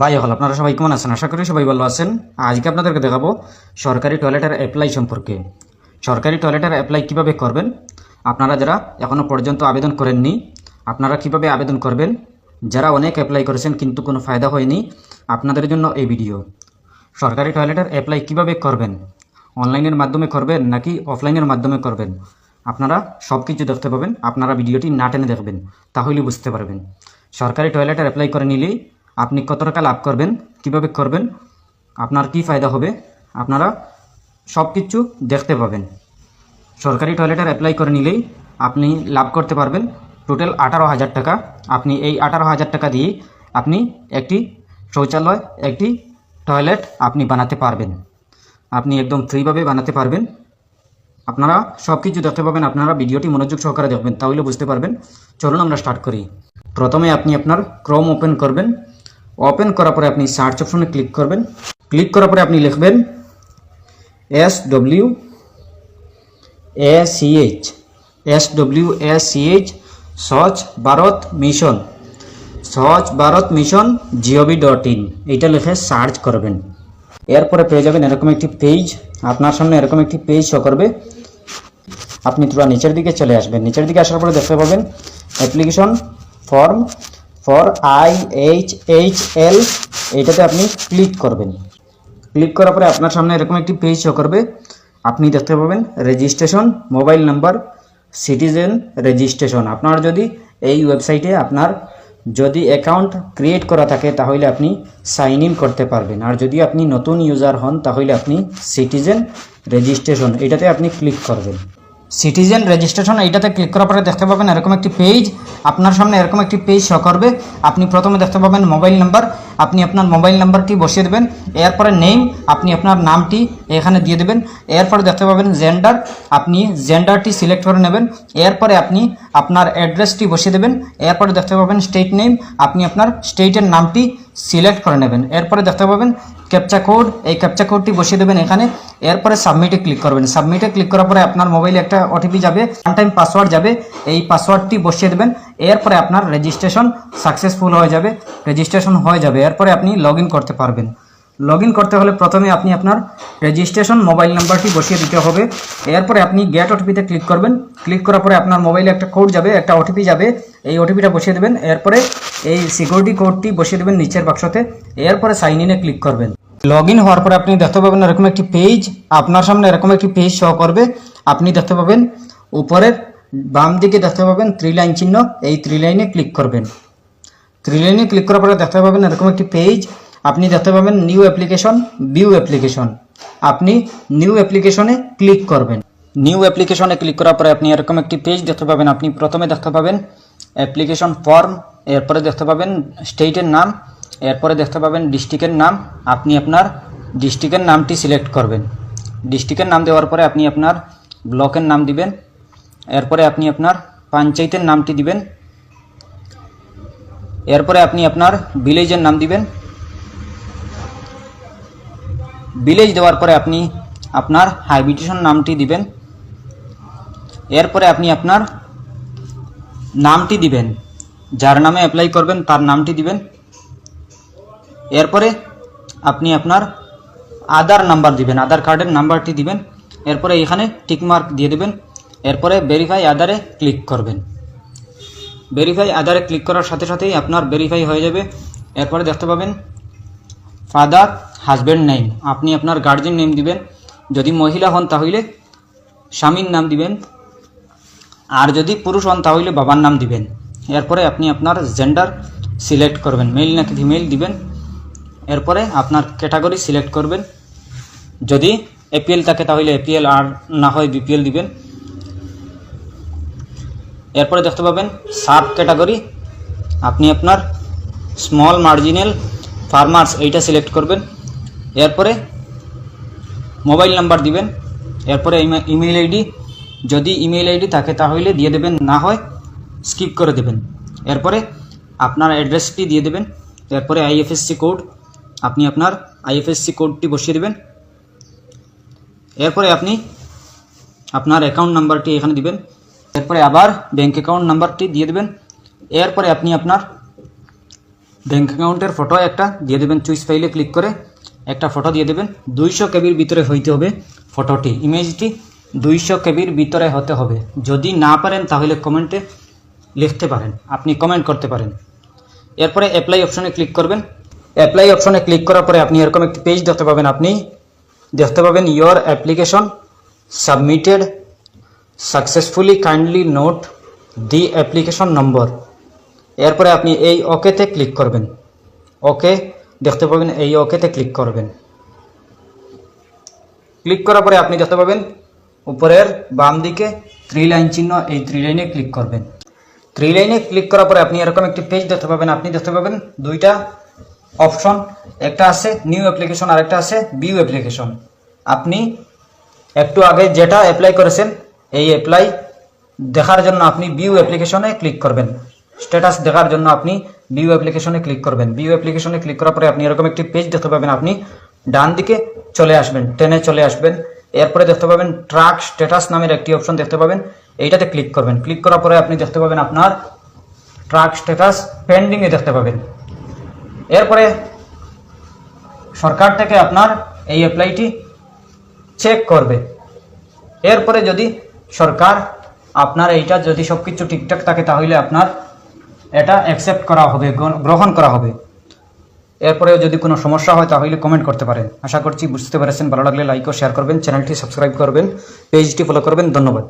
ভাই হল আপনারা সবাই কেমন আছেন? আশা করি সবাই ভালো আছেন। আজকে আপনাদেরকে দেখাবো সরকারি টয়লেটের অ্যাপ্লাই সম্পর্কে। সরকারি টয়লেটের অ্যাপ্লাই কিভাবে করবেন, আপনারা যারা এখনও পর্যন্ত আবেদন করেননি আপনারা কিভাবে আবেদন করবেন, যারা অনেক অ্যাপ্লাই করেছেন কিন্তু কোনো ফায়দা হয়নি আপনাদের জন্য এই ভিডিও। সরকারি টয়লেটের অ্যাপ্লাই কিভাবে করবেন, অনলাইনের মাধ্যমে করবেন নাকি অফলাইনের মাধ্যমে করবেন, আপনারা সব কিছু দেখতে পাবেন। আপনারা ভিডিওটি না টেনে দেখবেন, তাহলে বুঝতে পারবেন সরকারি টয়লেটের অ্যাপ্লাই করে নিলেই আপনি কত টাকা লাভ করবেন, কিভাবে করবেন, আপনার কি ফায়দা হবে, আপনারা সব কিছু দেখতে পাবেন। সরকারি টয়লেটের অ্যাপ্লাই করে নিলেই আপনি লাভ করতে পারবেন টোটাল 18,000 টাকা। আপনি এই 18,000 টাকা দিয়ে আপনি একটি শৌচালয়, একটি টয়লেট আপনি বানাতে পারবেন। আপনি একদম ফ্রিভাবে বানাতে পারবেন। আপনারা সব কিছু দেখতে পাবেন। আপনারা ভিডিওটি মনোযোগ সহকারে দেখবেন, তাহলে বুঝতে পারবেন। চলুন আমরা স্টার্ট করি। প্রথমে আপনি আপনার ক্রোম ওপেন করবেন। ওপেন করার পরে আপনি সার্চ অপশনে ক্লিক করবেন। ক্লিক করার পরে আপনি লিখবেন SWACH স্বচ্ছ ভারত মিশন, স্বচ্ছ ভারত মিশন gov.in, এইটা লিখে সার্চ করবেন। এরপরে পেয়ে যাবেন এরকম একটি পেজ। আপনার সামনে এরকম একটি পেজ শো করবে। আপনি পুরো নিচের দিকে চলে আসবেন। নিচের দিকে আসার পরে দেখতে পাবেন অ্যাপ্লিকেশন ফর্ম ফর IHHL, এইটাতে আপনি ক্লিক করবেন। ক্লিক করার পরে আপনার সামনে এরকম একটি পেজ শো করবে। আপনি দেখতে পাবেন registration, mobile number, citizen registration. আপনার যদি এই ওয়েবসাইটে আপনার যদি অ্যাকাউন্ট ক্রিয়েট করা থাকে তাহলে আপনি সাইন ইন করতে পারবেন। আর যদি আপনি নতুন ইউজার হন তাহলে আপনি সিটিজেন রেজিস্ট্রেশন এইটাতে আপনি ক্লিক করবেন। সিটিজেন রেজিস্ট্রেশন এইটাতে ক্লিক করার পরে দেখতে পাবেন এরকম একটি পেজ। আপনার সামনে এরকম একটি পেজ শো করবে। আপনি প্রথমে দেখতে পাবেন মোবাইল নাম্বার। আপনি আপনার মোবাইল নাম্বারটি বসিয়ে দেবেন। এরপরে নেম, আপনি আপনার নামটি এখানে দিয়ে দেবেন। এরপরে দেখতে পাবেন জেন্ডার, আপনি জেন্ডারটি সিলেক্ট করে নেবেন। এরপরে আপনি আপনার অ্যাড্রেসটি বসিয়ে দেবেন। এরপরে দেখতে পাবেন স্টেট নেম, আপনি আপনার স্টেটের নামটি সিলেক্ট করে নেবেন। এরপরে দেখতে পাবেন ক্যাপচা কোড, এই ক্যাপচা কোডটি বসিয়ে দেবেন এখানে। এরপরে সাবমিটে ক্লিক করবেন। সাবমিটে ক্লিক করার পরে আপনার মোবাইলে একটা OTP যাবে, ওয়ান টাইম পাসওয়ার্ড যাবে। এই পাসওয়ার্ডটি বসিয়ে দেবেন। এরপরে আপনার রেজিস্ট্রেশন সাকসেসফুল হয়ে যাবে, রেজিস্ট্রেশন হয়ে যাবে। এরপরে আপনি লগ ইন করতে পারবেন। লগ ইন করতে হলে প্রথমে আপনি আপনার রেজিস্ট্রেশন মোবাইল নাম্বারটি বসিয়ে দিতে হবে। এরপরে আপনি গেট OTPতে ক্লিক করবেন। ক্লিক করার পরে আপনার মোবাইলে একটা কোড যাবে, একটা OTP যাবে। এই OTPটা বসিয়ে দেবেন। এরপরে এই সিকিউরিটি কোডটি বসিয়ে দেবেন নিচের বাক্সতে। এরপরে সাইন ইনে ক্লিক করবেন। লগ ইন হওয়ার পরে আপনি দেখতে পাবেন এরকম একটি পেজ। আপনার সামনে এরকম একটি পেজ শো করবে। আপনি দেখতে পাবেন উপরের বাম দিকে দেখতে পাবেন 3 লাইন চিহ্ন, এই 3 লাইনে ক্লিক করবেন। 3 লাইনে ক্লিক করার পরে দেখতে পাবেন এরকম একটি পেজ। আপনি দেখতে পাবেন নিউ অ্যাপ্লিকেশন, ভিউ অ্যাপ্লিকেশন। আপনি নিউ অ্যাপ্লিকেশনে ক্লিক করবেন। নিউ অ্যাপ্লিকেশনে ক্লিক করার পরে আপনি এরকম একটি পেজ দেখতে পাবেন। আপনি প্রথমে দেখতে পাবেন অ্যাপ্লিকেশন ফর্ম, এরপরে দেখতে পাবেন স্টেটের নাম, এরপরে দেখতে পাবেন ডিস্ট্রিক্টের নাম। আপনি আপনার ডিস্ট্রিক্টের নামটি সিলেক্ট করবেন। ডিস্ট্রিক্টের নাম দেওয়ার পরে আপনি আপনার ব্লকের নাম দিবেন। এরপরে আপনি আপনার পঞ্চায়েতের নামটি দিবেন। এরপরে আপনি আপনার ভিলেজের নাম দিবেন। ভিলেজ দেওয়ার পরে আপনি আপনার হ্যাবিটেশন নামটি দিবেন। এরপরে আপনি আপনার নামটি দিবেন, যার নামে অ্যাপ্লাই করবেন তার নামটি দিবেন। এরপরে আপনি আপনার আধার নাম্বার দিবেন, আধার কার্ডের নাম্বারটি দিবেন। এরপরে এখানে টিকমার্ক দিয়ে দেবেন। এরপরে ভেরিফাই আধারে ক্লিক করবেন। ভেরিফাই আধারে ক্লিক করার সাথে সাথেই আপনার ভেরিফাই হয়ে যাবে। এরপরে দেখতে পাবেন ফাদার হাজব্যান্ড নেম, আপনি আপনার গার্জিয়ান নেম দিবেন। যদি মহিলা হন তাহলে স্বামীর নাম দিবেন, আর যদি পুরুষ হন তাহলে বাবার নাম দিবেন। এরপরে আপনি আপনার জেন্ডার সিলেক্ট করবেন, মেল নাকি ফিমেল দিবেন। এরপরে আপনার ক্যাটাগরি সিলেক্ট করবেন। যদি APL থাকে তাহলে APL, আর না হয় BPL দিবেন। এরপরে দেখতে পাবেন সাব ক্যাটাগরি, আপনি আপনার স্মল মার্জিনাল ফার্মার্স এইটা সিলেক্ট করবেন। এরপরে মোবাইল নাম্বার দিবেন। এরপরে ইমেল ID, যদি ইমেল ID থাকে তাহলে দিয়ে দেবেন, না হয় স্কিপ করে দেবেন। এরপরে আপনার অ্যাড্রেসটি দিয়ে দেবেন। এরপরে IFSC কোড, আপনি আপনার IFSC কোডটি বসিয়ে দেবেন। এরপরে আপনি আপনার অ্যাকাউন্ট নাম্বারটি এখানে দিবেন। এরপরে আবার ব্যাঙ্ক অ্যাকাউন্ট নাম্বারটি দিয়ে দেবেন। এরপরে আপনি আপনার ব্যাঙ্ক অ্যাকাউন্টের ফটো একটা দিয়ে দেবেন, চুইস ফাইলে ক্লিক করে একটা ফটো দিয়ে দেবেন। 200 কেবির ভিতরে হইতে হবে ফটোটি, ইমেজটি 200 কেবির ভিতরে হতে হবে। যদি না পারেন তাহলে কমেন্টে লিখতে পারেন, আপনি কমেন্ট করতে পারেন। এরপরে অ্যাপ্লাই অপশনে ক্লিক করবেন। অ্যাপ্লাই অপশনে ক্লিক করার পরে আপনি এরকম একটি পেজ দেখতে পাবেন। আপনি দেখতে পাবেন your application submitted successfully, kindly note the application নম্বর। এরপরে আপনি এই ওকেতে ক্লিক করবেন। ওকে দেখতে পাবেন, এই ওকেতে ক্লিক করবেন। ক্লিক করার পরে আপনি দেখতে পাবেন উপরের বাম দিকে 3 লাইন চিহ্ন, এই 3 লাইনে ক্লিক করবেন। 3 লাইনে ক্লিক করার পরে আপনি এরকম একটি পেজ দেখতে পাবেন। আপনি দেখতে পাবেন দুইটা অপশন, একটা আছে নিউ অ্যাপ্লিকেশন আর একটা আছে ভিউ অ্যাপ্লিকেশন। আপনি একটু আগে যেটা অ্যাপ্লাই করেছেন এই অ্যাপ্লাই দেখার জন্য আপনি ভিউ অ্যাপ্লিকেশনে ক্লিক করবেন। স্ট্যাটাস দেখার জন্য আপনি ভিউ অ্যাপ্লিকেশনে ক্লিক করবেন। ভিউ অ্যাপ্লিকেশনে ক্লিক করার পরে আপনি এরকম একটি পেজ দেখতে পাবেন। আপনি ডান দিকে চলে আসবেন, টেনে চলে আসবেন। এরপরে দেখতে পাবেন ট্র্যাক স্ট্যাটাস নামের একটি অপশন দেখতে পাবেন, এইটাতে ক্লিক করবেন। ক্লিক করার পরে আপনি দেখতে পাবেন আপনার ট্র্যাক স্ট্যাটাস পেন্ডিংয়ে দেখতে পাবেন। এরপরে সরকার থেকে আপনার এই অ্যাপ্লাইটি চেক করবে। এরপরে যদি সরকার আপনার এইটা যদি সব কিছু ঠিকঠাক থাকে তাহলে আপনার এটা অ্যাকসেপ্ট করা হবে, গ্রহণ করা হবে। এরপরে যদি কোনো সমস্যা হয় তাহলে কমেন্ট করতে পারেন। আশা করছি বুঝতে পেরেছেন। ভালো লাগলে লাইক ও শেয়ার করবেন, চ্যানেলটি সাবস্ক্রাইব করবেন, পেজটি ফলো করবেন। ধন্যবাদ।